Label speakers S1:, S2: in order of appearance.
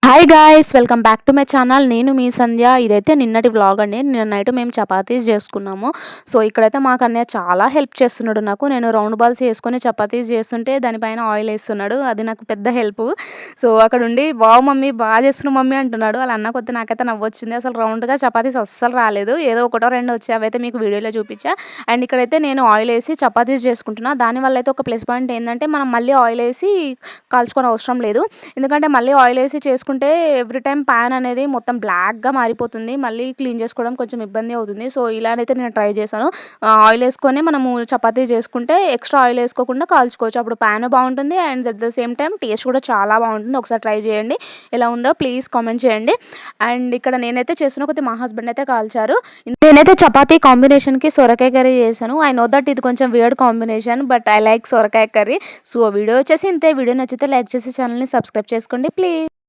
S1: Hi guys, welcome back to my channel. నేను మీ సంధ్య. ఇదైతే నిన్నటి వ్లాగ్ అండి. నిన్న నైట్ మేము చపాతీస్ చేసుకున్నాము. సో ఇక్కడైతే మాకు అన్నయ్య చాలా హెల్ప్ చేస్తున్నాడు నాకు. నేను రౌండ్ బాల్స్ వేసుకొని చపాతీస్ చేస్తుంటే దానిపైన ఆయిల్ వేస్తున్నాడు. అది నాకు పెద్ద హెల్ప్. సో అక్కడ ఉండి వావ్ మమ్మీ బాగా చేస్తున్నావు మమ్మీ అంటున్నాడు. అలా అన్న కొద్ది నాకైతే నవ్వొచ్చింది. అసలు రౌండ్గా చపాతీస్ అస్సలు రాలేదు. ఏదో ఒకటో రెండో వచ్చి అవైతే మీకు వీడియోలో చూపించా. అండ్ ఇక్కడైతే నేను ఆయిల్ వేసి చపాతీస్ చేసుకుంటున్నా. దానివల్ల అయితే ఒక ప్లస్ పాయింట్ ఏంటంటే మనం మళ్ళీ ఆయిల్ వేసి కాల్చుకొని అవసరం లేదు. ఎందుకంటే మళ్ళీ ఆయిల్ వేసి చేసుకుంటే ఎవ్రీ టైం ప్యాన్ అనేది మొత్తం బ్లాక్గా మారిపోతుంది. మళ్ళీ క్లీన్ చేసుకోవడం కొంచెం ఇబ్బంది అవుతుంది. సో ఇలానైతే నేను ట్రై చేశాను. ఆయిల్ వేసుకొని మనము చపాతీ చేసుకుంటే ఎక్స్ట్రా ఆయిల్ వేసుకోకుండా కాల్చుకోవచ్చు. అప్పుడు ప్యాన్ బాగుంటుంది and at the same time taste కూడా చాలా బాగుంటుంది. ఒకసారి ట్రై చేయండి. ఎలా ఉందో ప్లీజ్ కామెంట్ చేయండి. అండ్ ఇక్కడ నేనైతే చేస్తున్న కొద్ది మా హస్బెండ్ అయితే కాల్చారు. నేనైతే చపాతీ కాంబినేషన్కి సొరకాయ కర్రీ చేశాను. ఐ నో దట్ ఇది కొంచెం weird combination, but I like సొరకాయ కర్రీ. సో వీడియో వచ్చేసి ఇంతే. వీడియో నచ్చితే లైక్ చేసి ఛానల్ని సబ్స్క్రైబ్ చేసుకోండి ప్లీజ్.